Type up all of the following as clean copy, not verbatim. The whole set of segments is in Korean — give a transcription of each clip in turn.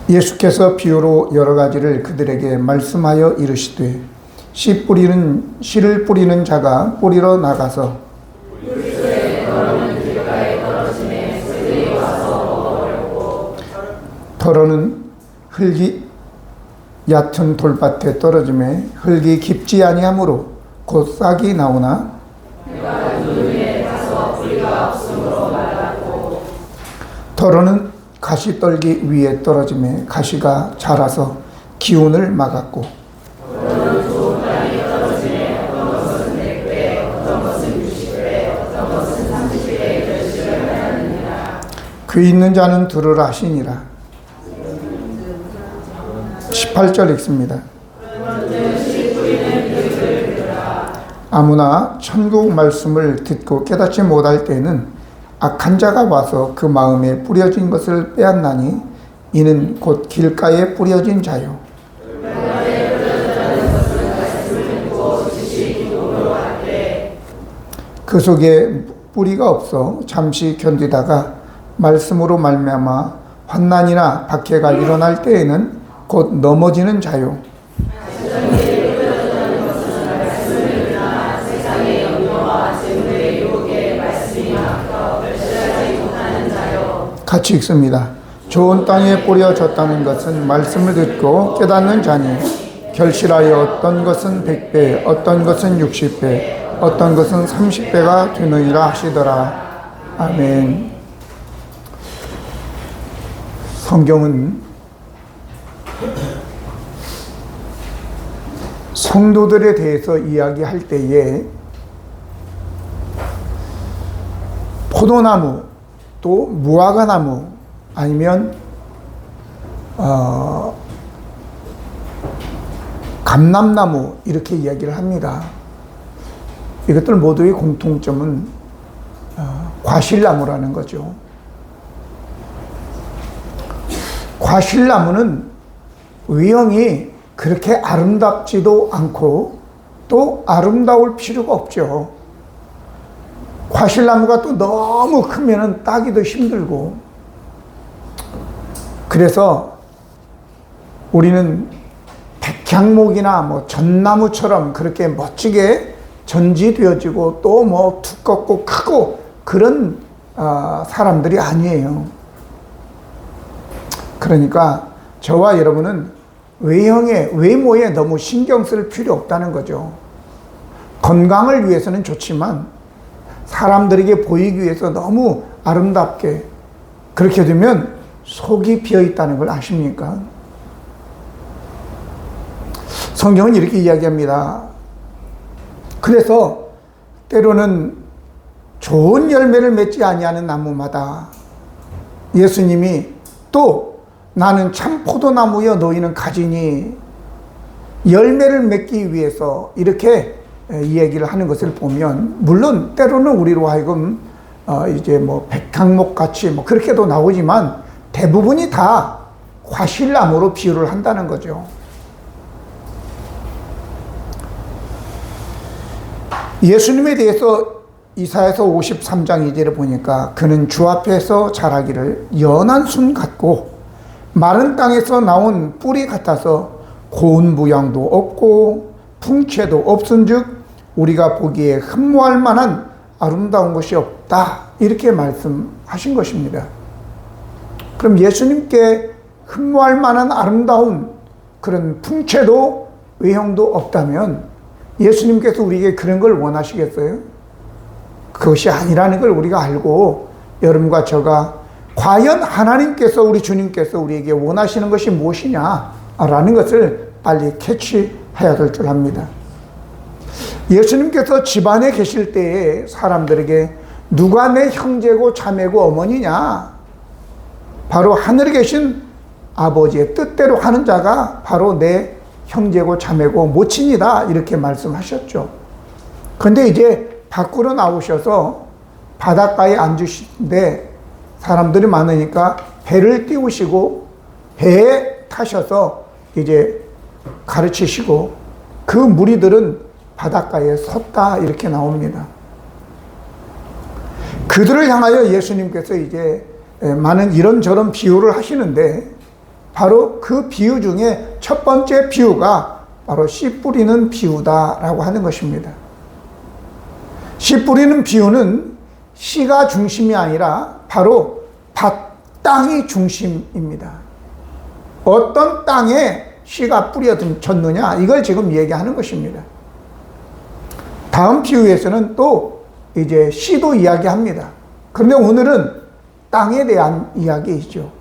예수께서 비유로 여러 가지를 그들에게 말씀하여 이르시되 씨를 뿌리는 자가 뿌리러 나가서 더러는 흙이 얕은 돌밭에 떨어짐에 흙이 깊지 아니하므로 곧 싹이 나오나 더러는 가시떨기 위에 떨어짐에 가시가 자라서 기운을 막았고 그 있는 자는 들으라 하시니라. 18절 읽습니다. 아무나 천국 말씀을 듣고 깨닫지 못할 때에는 악한 자가 와서 그 마음에 뿌려진 것을 빼앗나니 이는 곧 길가에 뿌려진 자요. 그 속에 뿌리가 없어 잠시 견디다가 말씀으로 말미암아 환난이나 박해가 일어날 때에는 곧 넘어지는 자요. 같이 읽습니다. 좋은 땅에 뿌려졌다는 것은 말씀을 듣고 깨닫는 자니 결실하여 어떤 것은 100배, 어떤 것은 60배, 어떤 것은 30배가 되느니라 하시더라. 아멘. 성경은 성도들에 대해서 이야기할 때에 포도나무 또 무화과나무 아니면 감람나무 이렇게 이야기를 합니다. 이것들 모두의 공통점은 과실나무라는 거죠. 과실나무는 외형이 그렇게 아름답지도 않고 또 아름다울 필요가 없죠. 과실나무가 또 너무 크면은 따기도 힘들고, 그래서 우리는 백향목이나 뭐 전나무처럼 그렇게 멋지게 전지되어지고 또 뭐 두껍고 크고 그런 사람들이 아니에요. 그러니까 저와 여러분은 외모에 너무 신경 쓸 필요 없다는 거죠. 건강을 위해서는 좋지만 사람들에게 보이기 위해서 너무 아름답게 그렇게 되면 속이 비어 있다는 걸 아십니까? 성경은 이렇게 이야기합니다. 그래서 때로는 좋은 열매를 맺지 아니하는 나무마다 예수님이 또 나는 참 포도나무여 너희는 가지니 열매를 맺기 위해서 이렇게 이 얘기를 하는 것을 보면, 물론 때로는 우리로 하여금 이제 뭐 백향목 같이 뭐 그렇게도 나오지만 대부분이 다 과실나무로 비유를 한다는 거죠. 예수님에 대해서 이사야서 53장 2절을 보니까 그는 주 앞에서 자라기를 연한 순 같고 마른 땅에서 나온 뿌리 같아서 고운 부양도 없고 풍채도 없은즉 우리가 보기에 흠모할 만한 아름다운 것이 없다, 이렇게 말씀하신 것입니다. 그럼 예수님께 흠모할 만한 아름다운 그런 풍채도 외형도 없다면 예수님께서 우리에게 그런 걸 원하시겠어요? 그것이 아니라는 걸 우리가 알고 여러분과 저가 과연 하나님께서, 우리 주님께서 우리에게 원하시는 것이 무엇이냐라는 것을 빨리 캐치해야 될 줄 압니다. 예수님께서 집안에 계실 때에 사람들에게 누가 내 형제고 자매고 어머니냐? 바로 하늘에 계신 아버지의 뜻대로 하는 자가 바로 내 형제고 자매고 모친이다, 이렇게 말씀하셨죠. 그런데 이제 밖으로 나오셔서 바닷가에 앉으시는데 사람들이 많으니까 배를 띄우시고 배에 타셔서 이제 가르치시고 그 무리들은 바닷가에 섰다, 이렇게 나옵니다. 그들을 향하여 예수님께서 이제 많은 이런저런 비유를 하시는데 바로 그 비유 중에 첫 번째 비유가 바로 씨 뿌리는 비유다라고 하는 것입니다. 씨 뿌리는 비유는 씨가 중심이 아니라 바로 땅이 중심입니다. 어떤 땅에 씨가 뿌려졌느냐, 이걸 지금 얘기하는 것입니다. 다음 비유에서는 또 이제 씨도 이야기합니다. 그런데 오늘은 땅에 대한 이야기이죠.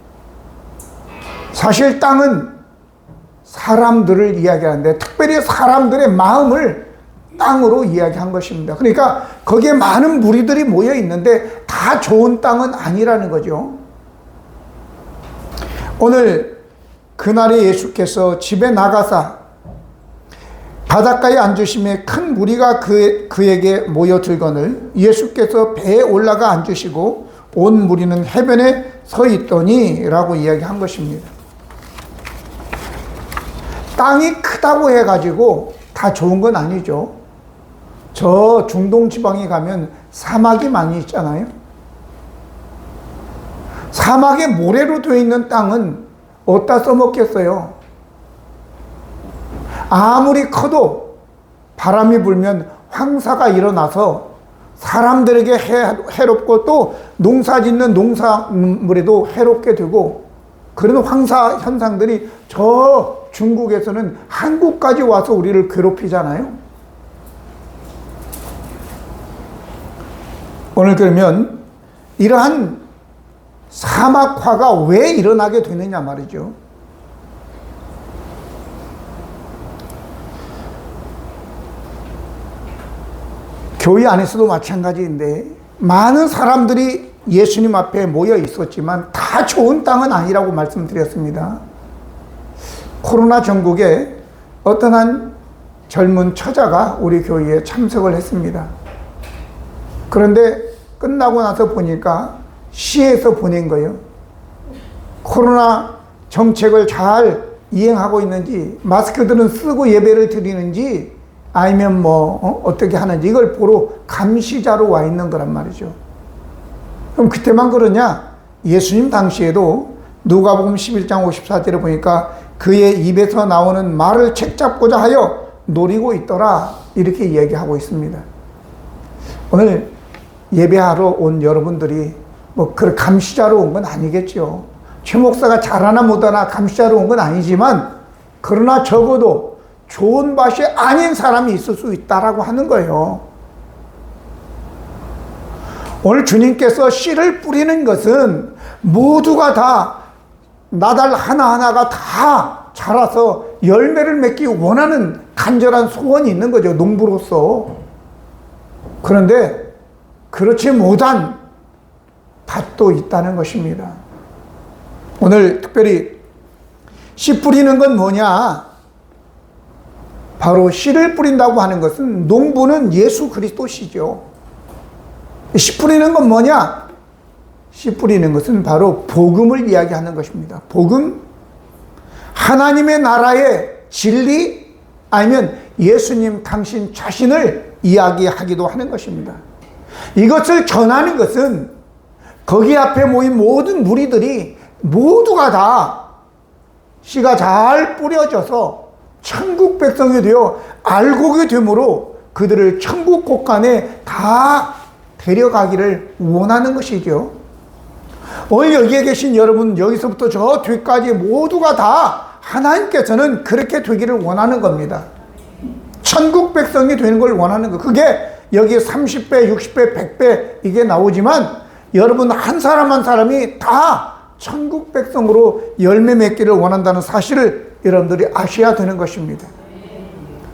사실 땅은 사람들을 이야기하는데 특별히 사람들의 마음을 땅으로 이야기한 것입니다. 그러니까 거기에 많은 무리들이 모여 있는데 다 좋은 땅은 아니라는 거죠. 오늘 그날에 예수께서 집에 나가사 바닷가에 앉으심에 큰 무리가 그에게 모여들거늘 예수께서 배에 올라가 앉으시고 온 무리는 해변에 서 있더니 라고 이야기한 것입니다. 땅이 크다고 해가지고 다 좋은 건 아니죠. 저 중동 지방에 가면 사막이 많이 있잖아요. 사막에 모래로 되어 있는 땅은 어디다 써먹겠어요? 아무리 커도 바람이 불면 황사가 일어나서 사람들에게 해롭고 또 농사 짓는 농사물에도 해롭게 되고, 그런 황사 현상들이 저 중국에서는 한국까지 와서 우리를 괴롭히잖아요. 오늘 그러면 이러한 사막화가 왜 일어나게 되느냐 말이죠. 교회 안에서도 마찬가지인데 많은 사람들이 예수님 앞에 모여 있었지만 다 좋은 땅은 아니라고 말씀드렸습니다. 코로나 전국에 어떤 한 젊은 처자가 우리 교회에 참석을 했습니다. 그런데 끝나고 나서 보니까 시에서 보낸 거예요. 코로나 정책을 잘 이행하고 있는지, 마스크들은 쓰고 예배를 드리는지, 아니면 어떻게 하는지 이걸 보러 감시자로 와 있는 거란 말이죠. 그럼 그때만 그러냐? 예수님 당시에도 누가복음 11장 54절에 보니까 그의 입에서 나오는 말을 책잡고자 하여 노리고 있더라, 이렇게 얘기하고 있습니다. 오늘 예배하러 온 여러분들이 그런 감시자로 온 건 아니겠죠. 최 목사가 잘하나 못하나 감시자로 온 건 아니지만, 그러나 적어도 좋은 밭이 아닌 사람이 있을 수 있다라고 하는 거예요. 오늘 주님께서 씨를 뿌리는 것은 모두가 다 나달 하나하나가 다 자라서 열매를 맺기 원하는 간절한 소원이 있는 거죠, 농부로서. 그런데 그렇지 못한 밭도 있다는 것입니다. 오늘 특별히 씨 뿌리는 건 뭐냐? 바로 씨를 뿌린다고 하는 것은 농부는 예수 그리스도시죠. 씨 뿌리는 건 뭐냐? 씨 뿌리는 것은 바로 복음을 이야기하는 것입니다. 복음, 하나님의 나라의 진리, 아니면 예수님 당신 자신을 이야기하기도 하는 것입니다. 이것을 전하는 것은 거기 앞에 모인 모든 무리들이 모두가 다 씨가 잘 뿌려져서 천국 백성이 되어 알곡이 되므로 그들을 천국 곳간에 다 데려가기를 원하는 것이죠. 오늘 여기에 계신 여러분, 여기서부터 저 뒤까지 모두가 다 하나님께서는 그렇게 되기를 원하는 겁니다. 천국 백성이 되는 걸 원하는 거. 그게 여기 30배, 60배, 100배 이게 나오지만 여러분 한 사람 한 사람이 다 천국 백성으로 열매 맺기를 원한다는 사실을 여러분들이 아셔야 되는 것입니다.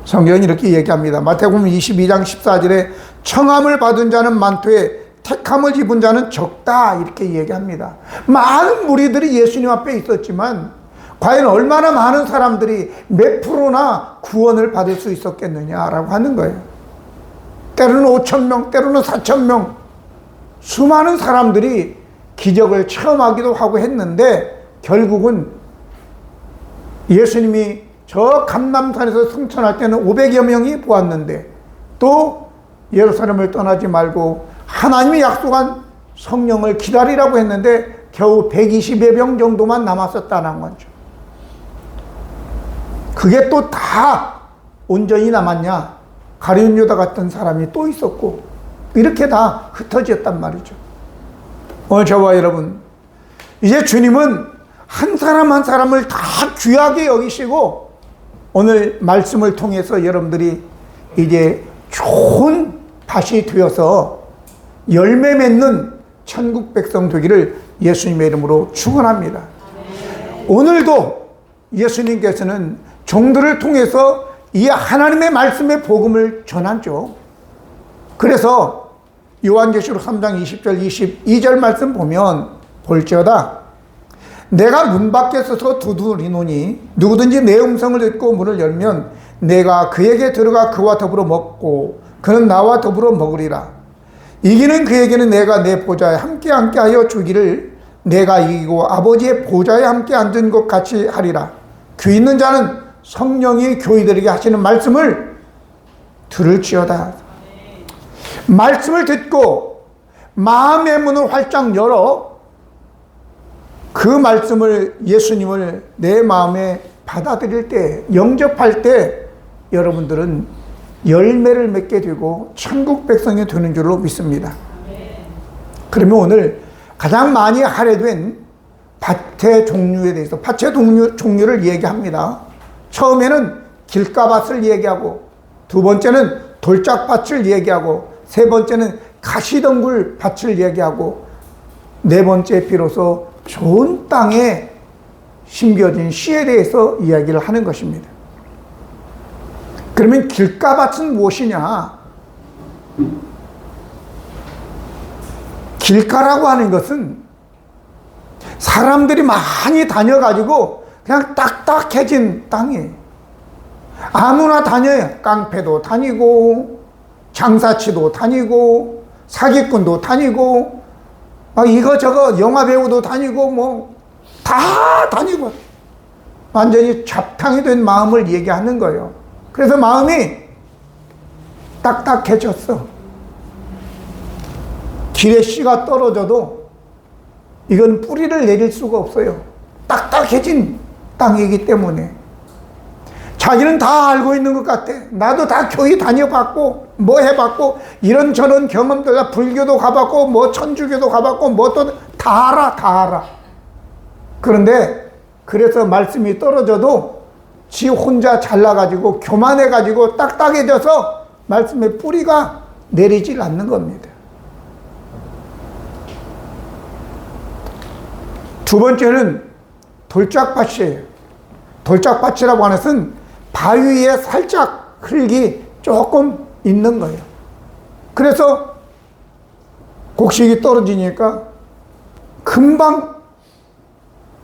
성경은 이렇게 얘기합니다. 마태복음 22장 14절에 청함을 받은 자는 많되 택함을 입은 자는 적다, 이렇게 얘기합니다. 많은 무리들이 예수님 앞에 있었지만 과연 얼마나 많은 사람들이 몇 프로나 구원을 받을 수 있었겠느냐라고 하는 거예요. 때로는 5,000명, 때로는 4,000명, 수많은 사람들이 기적을 체험하기도 하고 했는데 결국은 예수님이 저 감람산에서 승천할 때는 500여 명이 보았는데 또 예루살렘을 떠나지 말고 하나님이 약속한 성령을 기다리라고 했는데 겨우 120여 명 정도만 남았었다는 거죠. 그게 또 다 온전히 남았냐? 가룟 유다 같은 사람이 또 있었고, 이렇게 다 흩어졌단 말이죠. 오늘 저와 여러분, 이제 주님은 한 사람 한 사람을 다 귀하게 여기시고, 오늘 말씀을 통해서 여러분들이 이제 좋은 밭이 되어서 열매 맺는 천국 백성 되기를 예수님의 이름으로 축원합니다. 오늘도 예수님께서는 종들을 통해서 이 하나님의 말씀의 복음을 전하죠. 그래서 요한계시록 3장 20절 22절 말씀 보면, 볼지어다 내가 문 밖에 서서 두드리노니 누구든지 내 음성을 듣고 문을 열면 내가 그에게 들어가 그와 더불어 먹고 그는 나와 더불어 먹으리라. 이기는 그에게는 내가 내 보좌에 함께 하여 주기를 내가 이기고 아버지의 보좌에 함께 앉은 것 같이 하리라. 귀 있는 자는 성령이 교회들에게 하시는 말씀을 들을지어다. 말씀을 듣고 마음의 문을 활짝 열어 그 말씀을, 예수님을 내 마음에 받아들일 때, 영접할 때 여러분들은 열매를 맺게 되고 천국 백성이 되는 줄로 믿습니다. 그러면 오늘 가장 많이 할애된 밭의 종류에 대해서, 밭의 종류를 얘기합니다. 처음에는 길가밭을 얘기하고, 두 번째는 돌짝밭을 얘기하고, 세 번째는 가시덩굴 밭을 얘기하고, 네 번째 비로소 좋은 땅에 심겨진 씨에 대해서 이야기를 하는 것입니다. 그러면 길가밭은 무엇이냐? 길가라고 하는 것은 사람들이 많이 다녀가지고 그냥 딱딱해진 땅이에요. 아무나 다녀요. 깡패도 다니고, 장사치도 다니고, 사기꾼도 다니고, 이거저거 영화배우도 다니고, 뭐 다 다니고, 완전히 잡탕이 된 마음을 얘기하는 거예요. 그래서 마음이 딱딱해졌어. 길에 씨가 떨어져도 이건 뿌리를 내릴 수가 없어요. 딱딱해진 땅이기 때문에. 자기는 다 알고 있는 것 같아. 나도 다 교회 다녀봤고 뭐 해봤고 이런저런 경험들, 다 불교도 가봤고 뭐 천주교도 가봤고 뭐 또 다 알아. 그런데 그래서 말씀이 떨어져도 지 혼자 잘나가지고 교만해가지고 딱딱해져서 말씀의 뿌리가 내리질 않는 겁니다. 두 번째는 돌짝밭이에요. 돌짝밭이라고 하는 것은 바위에 살짝 흙이 조금 있는 거예요. 그래서 곡식이 떨어지니까 금방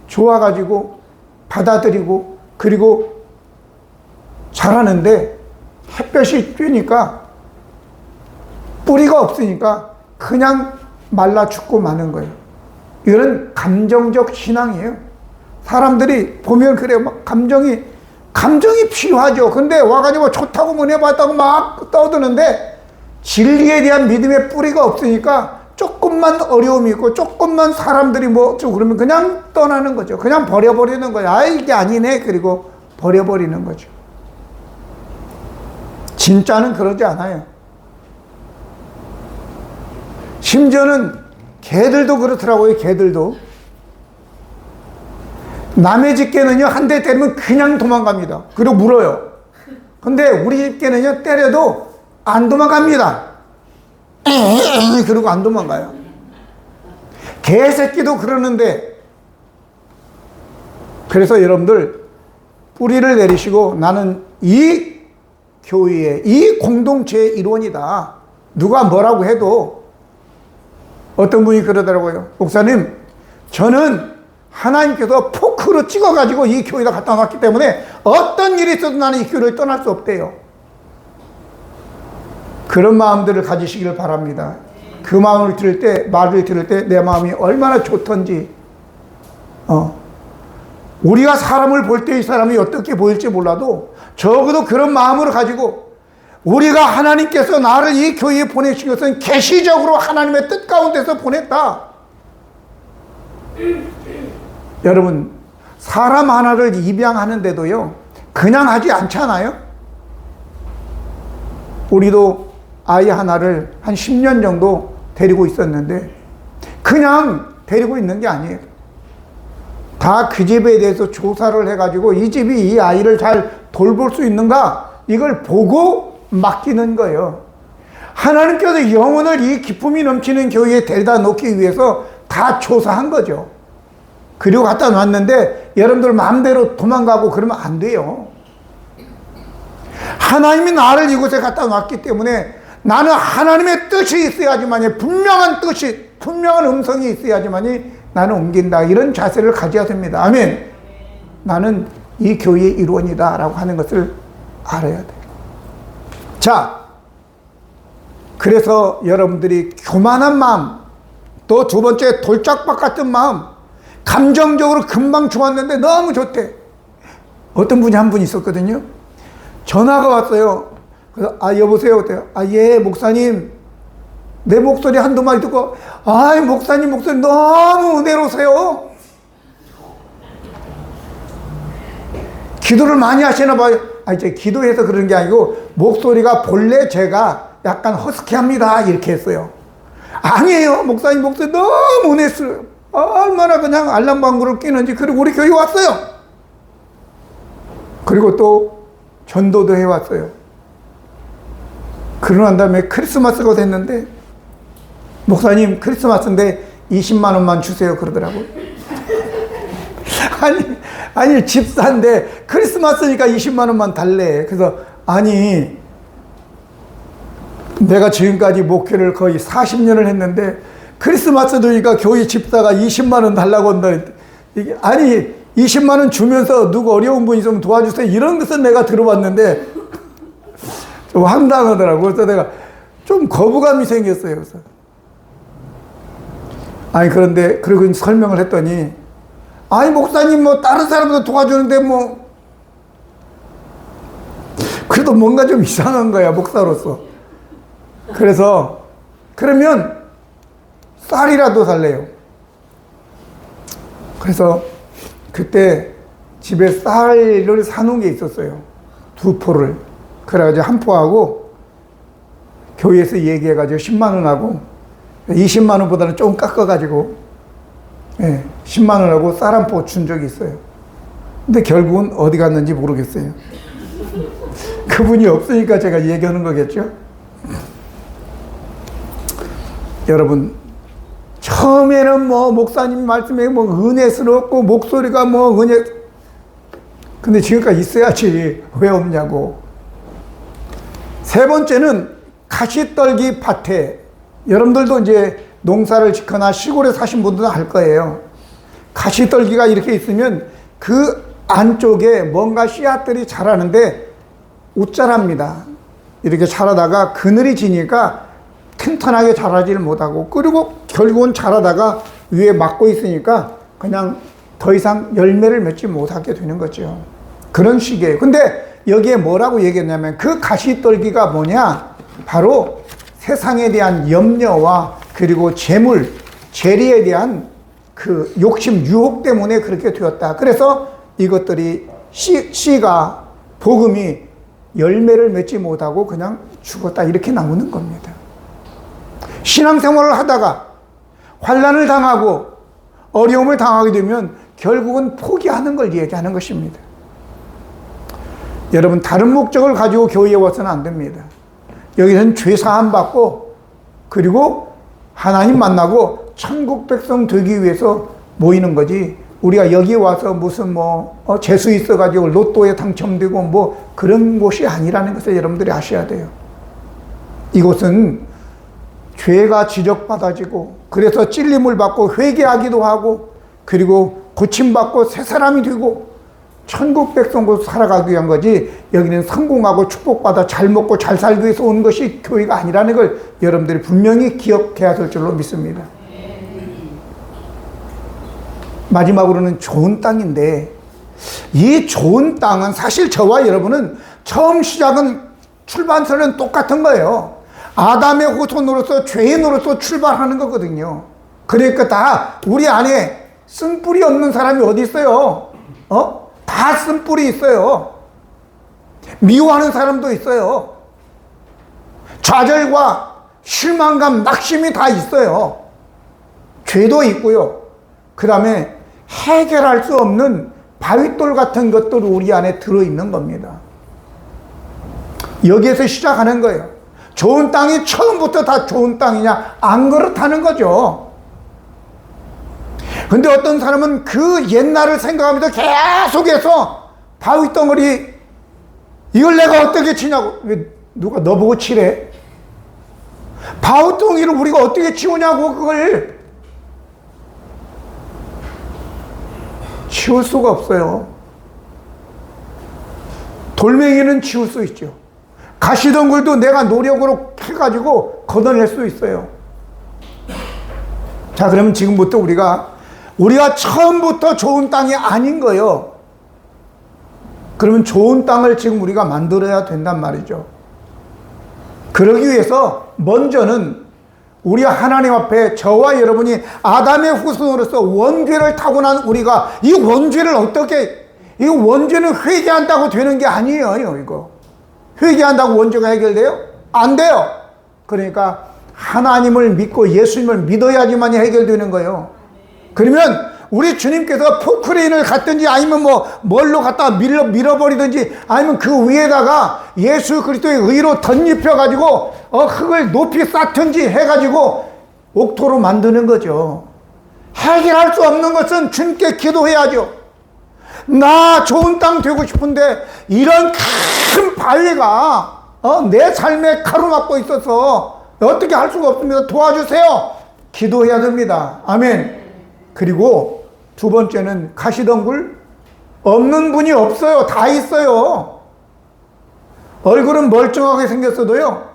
좋아가지고 받아들이고 그리고 자라는데, 햇볕이 쬐니까 뿌리가 없으니까 그냥 말라 죽고 마는 거예요. 이런 감정적 신앙이에요. 사람들이 보면 그래요. 막 감정이 필요하죠. 근데 와가지고 좋다고 문해봤다고 막 떠드는데 진리에 대한 믿음의 뿌리가 없으니까 조금만 어려움이 있고 조금만 사람들이 뭐 좀 그러면 그냥 떠나는 거죠. 그냥 버려버리는 거예요. 아, 이게 아니네. 그리고 버려버리는 거죠. 진짜는 그러지 않아요. 심지어는 개들도 그렇더라고요. 개들도 남의 집 개는요, 한 대 때리면 그냥 도망갑니다. 그리고 물어요. 근데 우리 집 개는요, 때려도 안 도망갑니다. 그러고 안 도망가요. 개새끼도 그러는데, 그래서 여러분들 뿌리를 내리시고 나는 이 교회의, 이 공동체의 일원이다. 누가 뭐라고 해도. 어떤 분이 그러더라고요. 목사님, 저는 하나님께서 포크로 찍어가지고 이 교회에다 갖다 놨기 때문에 어떤 일이 있어도 나는 이 교회를 떠날 수 없대요. 그런 마음들을 가지시기를 바랍니다. 그 마음을 들을 때, 말을 들을 때 내 마음이 얼마나 좋던지. 우리가 사람을 볼 때 이 사람이 어떻게 보일지 몰라도 적어도 그런 마음으로 가지고, 우리가 하나님께서 나를 이 교회에 보내신 것은 계시적으로 하나님의 뜻 가운데서 보냈다. 여러분, 사람 하나를 입양하는데도요, 그냥 하지 않잖아요. 우리도 아이 하나를 한 10년 정도 데리고 있었는데 그냥 데리고 있는 게 아니에요. 다 그 집에 대해서 조사를 해가지고 이 집이 이 아이를 잘 돌볼 수 있는가 이걸 보고 맡기는 거예요. 하나님께서 영혼을 이 기쁨이 넘치는 교회에 데려다 놓기 위해서 다 조사한 거죠. 그리고 갖다 놨는데 여러분들 마음대로 도망가고 그러면 안 돼요. 하나님이 나를 이곳에 갖다 놨기 때문에 나는 하나님의 뜻이 있어야지만이, 분명한 뜻이, 분명한 음성이 있어야지만이 나는 옮긴다. 이런 자세를 가져야 됩니다. 아멘. 나는 이 교회의 일원이다 라고 하는 것을 알아야 돼요. 자, 그래서 여러분들이 교만한 마음, 또 두 번째 돌짝박 같은 마음, 감정적으로 금방 좋았는데 너무 좋대. 어떤 분이 한 분 있었거든요. 전화가 왔어요. 그래서 여보세요. 예, 목사님. 내 목소리 한두 마디 듣고 목사님 목소리 너무 은혜로우세요. 기도를 많이 하시나 봐요. 이제 기도해서 그런 게 아니고 목소리가 본래 제가 약간 허스키합니다. 이렇게 했어요. 아니에요. 목사님 목소리 너무 은혜스러워요. 얼마나 그냥 알람방구를 끼는지. 그리고 우리 교회 왔어요. 그리고 또 전도도 해왔어요. 그러고 난 다음에 크리스마스가 됐는데 목사님 크리스마스인데 20만 원만 주세요 그러더라고요. 아니 집사인데 크리스마스니까 20만 원만 달래. 그래서 내가 지금까지 목회를 거의 40년을 했는데 크리스마스 되니까 교회 집사가 20만 원 달라고 한다. 이게 20만 원 주면서 누구 어려운 분 있으면 도와주세요 이런 것은 내가 들어봤는데 좀 황당하더라고요. 그래서 내가 좀 거부감이 생겼어요. 그래서 그런데 그리고 설명을 했더니 목사님 다른 사람도 도와주는데 그래도 뭔가 좀 이상한 거야 목사로서. 그래서 그러면 쌀이라도 살래요. 그래서 그때 집에 쌀을 사놓은 게 있었어요. 2포를. 그래가지고 한 포하고 교회에서 얘기해가지고 10만 원하고 20만 원보다는 조금 깎아가지고 10만 원하고 쌀 한 포 준 적이 있어요. 근데 결국은 어디 갔는지 모르겠어요. 그분이 없으니까 제가 얘기하는 거겠죠. 여러분, 처음에는 목사님 말씀에 은혜스럽고 목소리가 은혜, 근데 지금까지 있어야지 왜 없냐고. 세 번째는 가시떨기 밭에, 여러분들도 이제 농사를 짓거나 시골에 사신 분들은 알 거예요. 가시떨기가 이렇게 있으면 그 안쪽에 뭔가 씨앗들이 자라는데 웃자랍니다. 이렇게 자라다가 그늘이 지니까 튼튼하게 자라지를 못하고, 그리고 결국은 자라다가 위에 막고 있으니까 그냥 더 이상 열매를 맺지 못하게 되는 거죠. 그런 식이에요. 근데 여기에 뭐라고 얘기했냐면 그 가시떨기가 뭐냐? 바로 세상에 대한 염려와 그리고 재물, 재리에 대한 그 욕심, 유혹 때문에 그렇게 되었다. 그래서 이것들이 씨가, 복음이 열매를 맺지 못하고 그냥 죽었다. 이렇게 나오는 겁니다. 신앙생활을 하다가 환난을 당하고 어려움을 당하게 되면 결국은 포기하는 걸 얘기하는 것입니다. 여러분, 다른 목적을 가지고 교회에 와서는 안 됩니다. 여기서는 죄 사함 받고 그리고 하나님 만나고 천국 백성 되기 위해서 모이는 거지, 우리가 여기 와서 무슨 재수 있어가지고 로또에 당첨되고 그런 곳이 아니라는 것을 여러분들이 아셔야 돼요. 이곳은 죄가 지적받아지고 그래서 찔림을 받고 회개하기도 하고 그리고 고침받고 새 사람이 되고 천국 백성으로 살아가기 위한 거지, 여기는 성공하고 축복받아 잘 먹고 잘 살기 위해서 온 것이 교회가 아니라는 걸 여러분들이 분명히 기억해야 될 줄로 믿습니다. 마지막으로는 좋은 땅인데, 이 좋은 땅은 사실 저와 여러분은 처음 시작은 출발선은 똑같은 거예요. 아담의 후손으로서 죄인으로서 출발하는 거거든요. 그러니까 다 우리 안에 쓴뿌리 없는 사람이 어디 있어요? 다 쓴뿌리 있어요. 미워하는 사람도 있어요. 좌절과 실망감, 낙심이 다 있어요. 죄도 있고요. 그 다음에 해결할 수 없는 바윗돌 같은 것들이 우리 안에 들어있는 겁니다. 여기에서 시작하는 거예요. 좋은 땅이 처음부터 다 좋은 땅이냐? 안 그렇다는 거죠. 근데 어떤 사람은 그 옛날을 생각하면서 계속해서 바윗덩어리, 이걸 내가 어떻게 치냐고. 왜 누가 너 보고 치래? 바윗덩이를 우리가 어떻게 치우냐고. 그걸 치울 수가 없어요. 돌멩이는 치울 수 있죠. 가시덩굴도 내가 노력으로 해가지고 걷어낼 수 있어요. 자, 그러면 지금부터 우리가 처음부터 좋은 땅이 아닌 거예요. 그러면 좋은 땅을 지금 우리가 만들어야 된단 말이죠. 그러기 위해서 먼저는 우리 하나님 앞에 저와 여러분이 아담의 후손으로서 원죄를 타고난 우리가 이 원죄를 이 원죄는 회개한다고 되는 게 아니에요. 이거 회개한다고 원죄가 해결돼요? 안 돼요. 그러니까 하나님을 믿고 예수님을 믿어야지만 해결되는 거예요. 그러면 우리 주님께서 포크레인을 갖든지 아니면 뭘로 갖다가 밀어버리든지 아니면 그 위에다가 예수 그리스도의 의로 덧입혀가지고 흙을 높이 쌓든지 해가지고 옥토로 만드는 거죠. 해결할 수 없는 것은 주님께 기도해야죠. 나 좋은 땅 되고 싶은데 이런 큰 바위가 내 삶에 가로막고 있어서 어떻게 할 수가 없습니다. 도와주세요. 기도해야 됩니다. 아멘. 그리고 두 번째는 가시덩굴. 없는 분이 없어요. 다 있어요. 얼굴은 멀쩡하게 생겼어도요,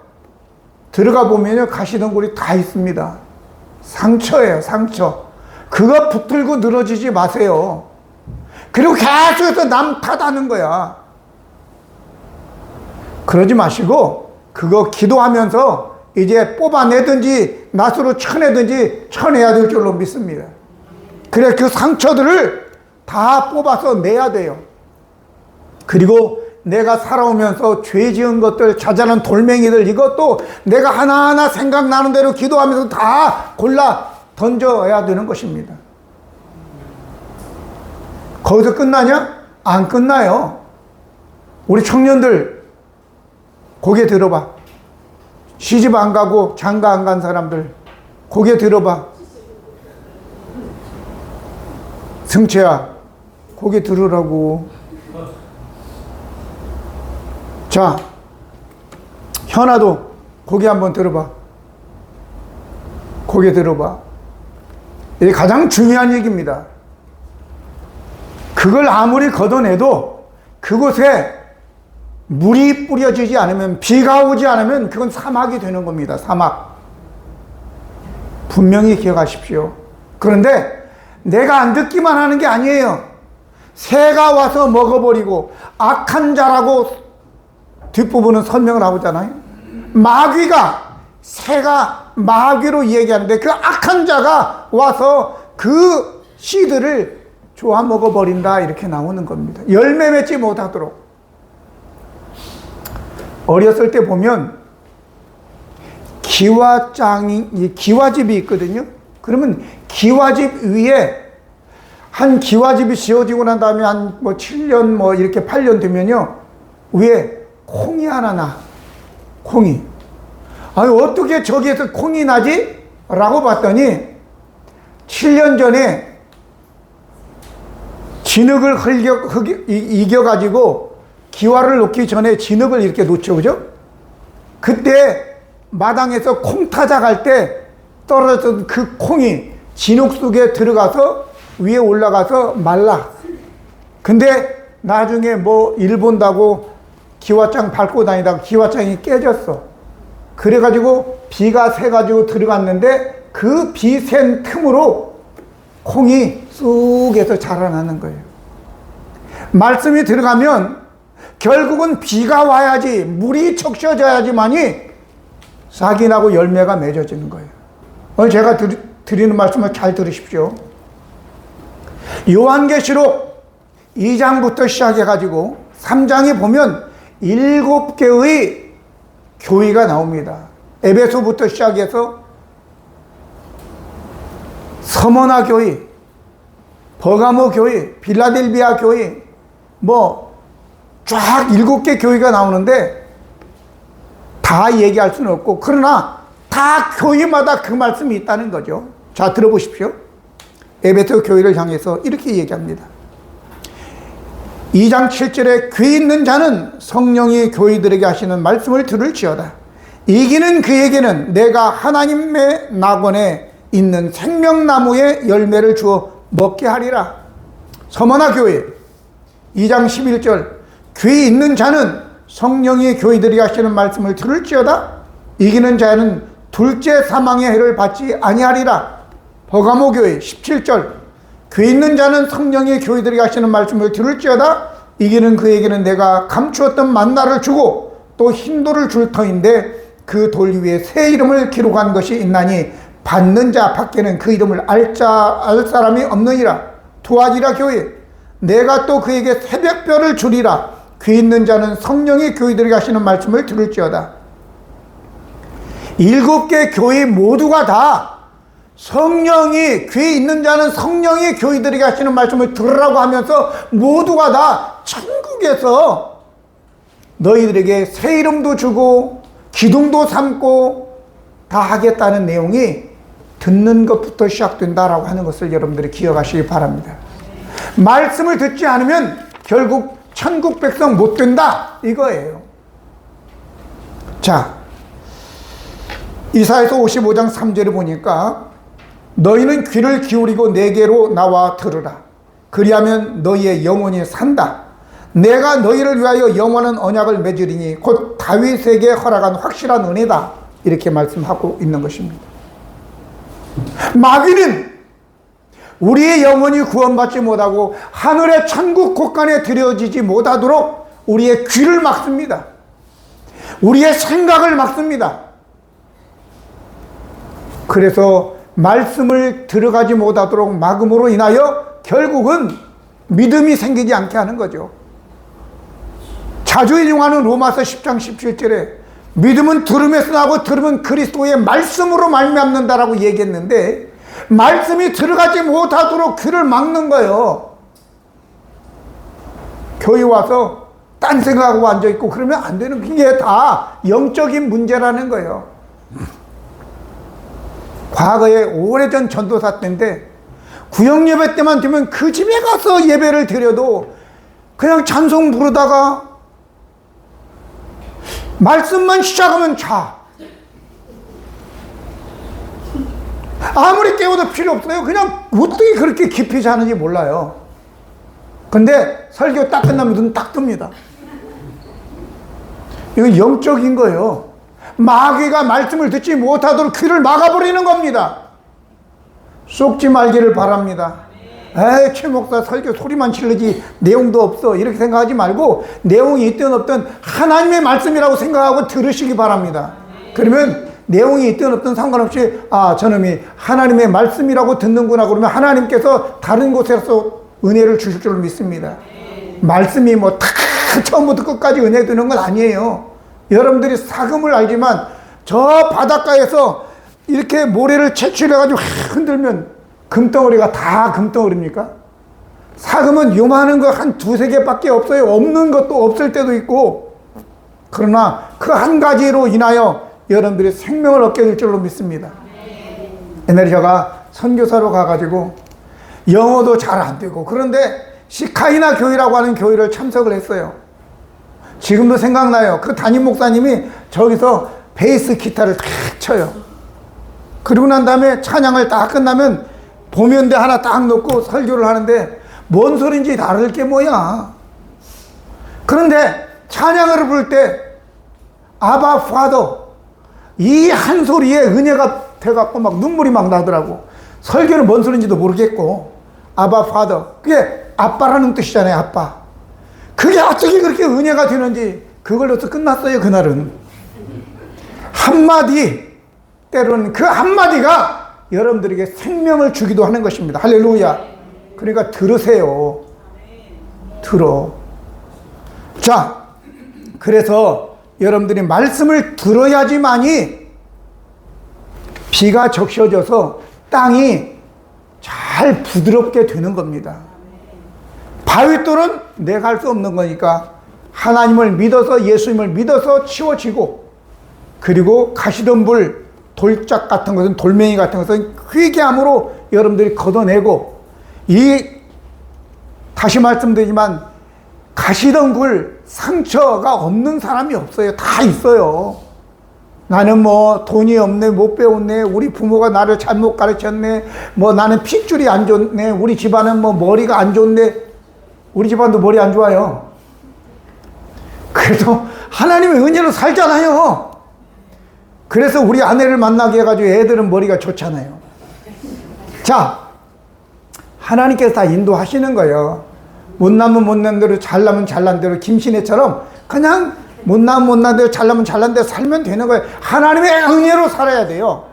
들어가 보면요 가시덩굴이 다 있습니다. 상처예요, 상처. 그거 붙들고 늘어지지 마세요. 그리고 계속해서 남 탓하는 거야. 그러지 마시고 그거 기도하면서 이제 뽑아내든지 낫으로 쳐내든지 쳐내야 될 줄로 믿습니다. 그래, 그 상처들을 다 뽑아서 내야 돼요. 그리고 내가 살아오면서 죄 지은 것들, 자잘한 돌멩이들, 이것도 내가 하나하나 생각나는 대로 기도하면서 다 골라 던져야 되는 것입니다. 거기서 끝나냐? 안 끝나요. 우리 청년들 고개 들어봐. 시집 안 가고 장가 안 간 사람들 고개 들어봐. 승채야, 고개 들으라고. 자, 현아도 고개 한번 들어봐. 고개 들어봐. 이게 가장 중요한 얘기입니다. 그걸 아무리 걷어내도 그곳에 물이 뿌려지지 않으면, 비가 오지 않으면 그건 사막이 되는 겁니다. 사막. 분명히 기억하십시오. 그런데 내가 안 듣기만 하는 게 아니에요. 새가 와서 먹어버리고, 악한 자라고 뒷부분은 설명을 하잖아요. 새가 마귀로 얘기하는데 그 악한 자가 와서 그 씨들을 쪼아 먹어버린다, 이렇게 나오는 겁니다. 열매 맺지 못하도록. 어렸을 때 보면 기와집이 있거든요. 그러면 기와집 위에, 한 기와집이 지어지고 난 다음에 한 7년 이렇게 8년 되면요, 위에 콩이 하나 나. 콩이. 아니, 어떻게 저기에서 콩이 나지? 라고 봤더니 7년 전에 진흙을 이겨가지고 기와를 놓기 전에 진흙을 이렇게 놓죠, 그죠? 그때 마당에서 콩 타작할 때 떨어졌던 그 콩이 진흙 속에 들어가서 위에 올라가서 말라. 근데 나중에 일 본다고 기와장 밟고 다니다가 기와장이 깨졌어. 그래가지고 비가 새가지고 들어갔는데 그 비 샌 틈으로 콩이 쑥 해서 자라나는 거예요. 말씀이 들어가면 결국은 비가 와야지, 물이 적셔져야지만이 싹이 나고 열매가 맺어지는 거예요. 오늘 제가 드리는 말씀을 잘 들으십시오. 요한계시록 2장부터 시작해가지고 3장에 보면 7개의 교회가 나옵니다. 에베소부터 시작해서 서머나 교회, 버가모 교회, 빌라델비아 교회, 쫙 7개 교회가 나오는데 다 얘기할 수는 없고, 그러나 다 교회마다 그 말씀이 있다는 거죠. 자, 들어보십시오. 에베소 교회를 향해서 이렇게 얘기합니다. 2장 7절에 귀 있는 자는 성령이 교회들에게 하시는 말씀을 들을지어다. 이기는 그에게는 내가 하나님의 낙원에 있는 생명나무의 열매를 주어 먹게 하리라. 서머나 교회 2장 11절, 귀 있는 자는 성령이 교회들에게 하시는 말씀을 들을지어다. 이기는 자는 둘째 사망의 해를 받지 아니하리라. 버가모 교회 17절, 귀 있는 자는 성령이 교회들에게 하시는 말씀을 들을지어다. 이기는 그에게는 내가 감추었던 만나를 주고 또 흰돌을 줄 터인데 그 돌 위에 새 이름을 기록한 것이 있나니 받는 자 밖에는 그 이름을 알 사람이 없느니라. 두아디라 교회, 내가 또 그에게 새벽별을 주리라. 귀 있는 자는 성령이 교회들에게 하시는 말씀을 들을지어다. 7개 교회 모두가 다 성령이, 귀 있는 자는 성령이 교회들에게 하시는 말씀을 들으라고 하면서 모두가 다 천국에서 너희들에게 새 이름도 주고 기둥도 삼고 다 하겠다는 내용이 듣는 것부터 시작된다라고 하는 것을 여러분들이 기억하시기 바랍니다. 말씀을 듣지 않으면 결국 천국 백성 못 된다, 이거예요. 자, 이사야서 55장 3절을 보니까 너희는 귀를 기울이고 내게로 나와 들으라. 그리하면 너희의 영혼이 산다. 내가 너희를 위하여 영원한 언약을 맺으리니 곧 다윗에게 허락한 확실한 은혜다. 이렇게 말씀하고 있는 것입니다. 마귀는 우리의 영혼이 구원받지 못하고 하늘의 천국 곳간에 들여지지 못하도록 우리의 귀를 막습니다. 우리의 생각을 막습니다. 그래서 말씀을 들어가지 못하도록 막음으로 인하여 결국은 믿음이 생기지 않게 하는 거죠. 자주 인용하는 로마서 10장 17절에 믿음은 들음에서 나고 들음은 그리스도의 말씀으로 말미암는다라고 얘기했는데, 말씀이 들어가지 못하도록 귀를 막는 거예요. 교회 와서 딴 생각하고 앉아있고 그러면 안 되는, 그게 다 영적인 문제라는 거예요. 과거에 오래전 전도사 때인데 구역 예배 때만 되면 그 집에 가서 예배를 드려도 그냥 찬송 부르다가 말씀만 시작하면 자. 아무리 깨워도 필요 없어요. 그냥 어떻게 그렇게 깊이 자는지 몰라요. 근데 설교 딱 끝나면 눈 딱 뜹니다. 이건 영적인 거예요. 마귀가 말씀을 듣지 못하도록 귀를 막아버리는 겁니다. 속지 말기를 바랍니다. 에이, 최 목사 설교 소리만 질르지 내용도 없어, 이렇게 생각하지 말고 내용이 있든 없든 하나님의 말씀이라고 생각하고 들으시기 바랍니다. 그러면 내용이 있든 없든 상관없이 저놈이 하나님의 말씀이라고 듣는구나, 그러면 하나님께서 다른 곳에서 은혜를 주실 줄 믿습니다. 말씀이 다 처음부터 끝까지 은혜 주는 건 아니에요. 여러분들이 사금을 알지만 저 바닷가에서 이렇게 모래를 채취해가지고 흔들면 금덩어리가 다 금덩어리입니까? 사금은 요만한 거 한 두세 개밖에 없어요. 없는 것도 없을 때도 있고. 그러나 그 한 가지로 인하여 여러분들이 생명을 얻게 될 줄로 믿습니다. 옛날에 제가 선교사로 가가지고 영어도 잘 안 되고, 그런데 시카이나 교회라고 하는 교회를 참석을 했어요. 지금도 생각나요. 그 담임 목사님이 저기서 베이스 기타를 탁 쳐요. 그리고 난 다음에 찬양을 딱 끝나면 보면대 하나 딱 놓고 설교를 하는데 뭔 소린지 다를 게 뭐야. 그런데 찬양을 부를 때 아바 파더, 이 한 소리에 은혜가 돼갖고 막 눈물이 막 나더라고. 설교는 뭔 소린지도 모르겠고, 아바 파더, 그게 아빠라는 뜻이잖아요. 아빠. 그게 어떻게 그렇게 은혜가 되는지 그걸로서 끝났어요. 그날은 한마디, 때로는 그 한마디가 여러분들에게 생명을 주기도 하는 것입니다. 할렐루야. 그러니까 들으세요. 들어. 자, 그래서 여러분들이 말씀을 들어야지만이 비가 적셔져서 땅이 잘 부드럽게 되는 겁니다. 바위돌은 내가 할 수 없는 거니까 하나님을 믿어서, 예수님을 믿어서 치워지고, 그리고 가시덤불, 돌짝 같은 것은, 돌멩이 같은 것은 회개함으로 여러분들이 걷어내고, 다시 말씀드리지만 가시덤불 상처가 없는 사람이 없어요. 다 있어요. 나는 뭐 돈이 없네, 못 배웠네, 우리 부모가 나를 잘못 가르쳤네, 뭐 나는 핏줄이 안 좋네, 우리 집안은 뭐 머리가 안 좋네. 우리 집안도 머리 안 좋아요. 그래서 하나님의 은혜로 살잖아요. 그래서 우리 아내를 만나게 해가지고 애들은 머리가 좋잖아요. 자, 하나님께서 다 인도하시는 거예요. 못나면 못난 대로, 잘나면 잘난 대로, 김신혜처럼 그냥 못나면 못난 대로, 잘나면 잘난 대로 살면 되는 거예요. 하나님의 은혜로 살아야 돼요.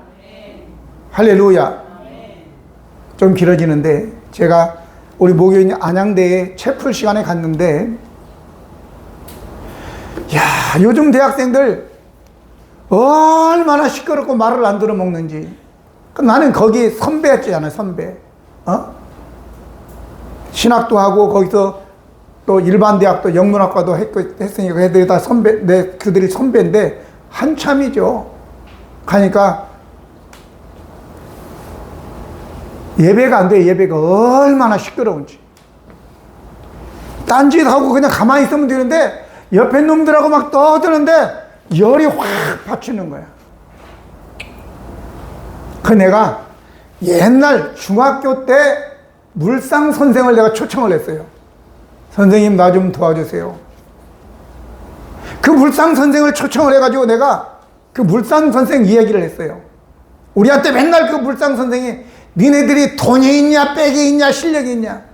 할렐루야. 좀 길어지는데, 제가 우리 목요일 안양대에 채플 시간에 갔는데, 야, 요즘 대학생들 얼마나 시끄럽고 말을 안 들어먹는지. 나는 거기 선배였잖아요, 선배. 신학도 하고, 거기서 또 일반 대학도 영문학과도 했으니까 애들이 다 그들이 선배인데, 한참이죠. 가니까 예배가 안 돼. 예배가 얼마나 시끄러운지. 딴짓하고 그냥 가만히 있으면 되는데, 옆에 놈들하고 막 떠드는데 열이 확 받치는 거야. 내가 옛날 중학교 때 물상 선생을 내가 초청을 했어요. 선생님, 나 좀 도와주세요. 그 물상 선생을 초청을 해가지고 내가 그 물상 선생 이야기를 했어요. 우리한테 맨날 그 물상 선생이 니네들이 돈이 있냐, 빽이 있냐, 실력이 있냐.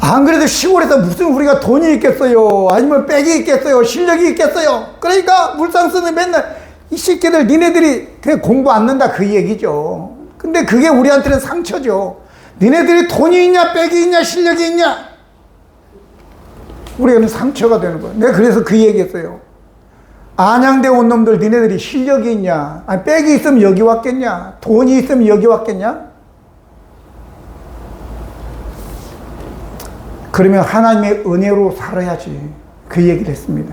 안 그래도 시골에서 무슨 우리가 돈이 있겠어요, 아니면 빽이 있겠어요, 실력이 있겠어요. 그러니까 물상 선생 맨날 이 새끼들 니네들이 그냥 공부 안 는다, 그 얘기죠. 근데 그게 우리한테는 상처죠. 니네들이 돈이 있냐, 빽이 있냐, 실력이 있냐. 우리에게는 상처가 되는 거예요. 내가 그래서 그 얘기했어요. 안양대 온 놈들 니네들이 실력이 있냐, 아니 빽이 있으면 여기 왔겠냐, 돈이 있으면 여기 왔겠냐. 그러면 하나님의 은혜로 살아야지, 그 얘기를 했습니다.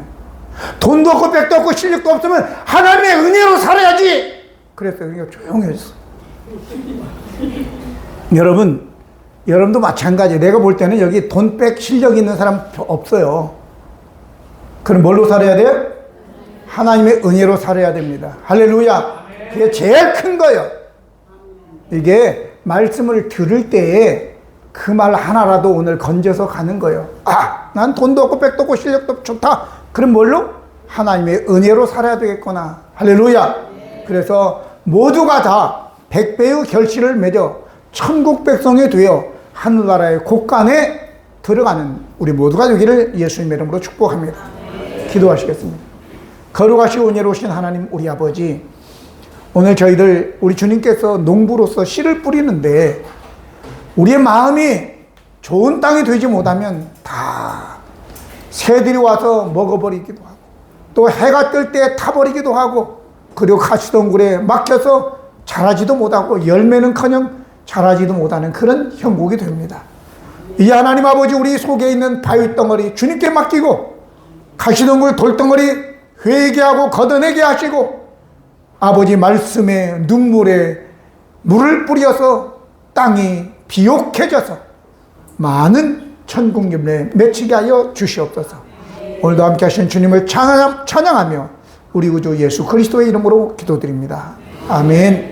돈도 없고 빽도 없고 실력도 없으면 하나님의 은혜로 살아야지. 그래서 그러니까 조용해졌어. 여러분도 마찬가지예요. 내가 볼 때는 여기 돈, 빽, 실력 있는 사람 없어요. 그럼 뭘로 살아야 돼요? 하나님의 은혜로 살아야 됩니다. 할렐루야. 그게 제일 큰 거예요. 이게 말씀을 들을 때에 그 말 하나라도 오늘 건져서 가는 거예요. 아, 난 돈도 없고 빽도 없고 실력도 없고 좋다. 그럼 뭘로? 하나님의 은혜로 살아야 되겠구나. 할렐루야. 그래서 모두가 다 100배의 결실을 맺어 천국 백성이 되어 하늘나라의 곳간에 들어가는 우리 모두가 되기를 예수님의 이름으로 축복합니다. 기도하시겠습니다. 거룩하시고 은혜로우신 하나님, 우리 아버지, 오늘 저희들 우리 주님께서 농부로서 씨를 뿌리는데 우리의 마음이 좋은 땅이 되지 못하면 다 새들이 와서 먹어버리기도 하고, 또 해가 뜰 때 타버리기도 하고, 그리고 가시덤굴에 막혀서 자라지도 못하고 열매는커녕 자라지도 못하는 그런 형국이 됩니다. 이 하나님 아버지, 우리 속에 있는 바위덩어리 주님께 맡기고 가시덤굴 돌덩어리 회개하고 걷어내게 하시고, 아버지 말씀에 눈물에 물을 뿌려서 땅이 비옥해져서 많은 천국 열매 맺히게 하여 주시옵소서. 오늘도 함께 하신 주님을 찬양하며 우리 구주 예수 그리스도의 이름으로 기도드립니다. 아멘.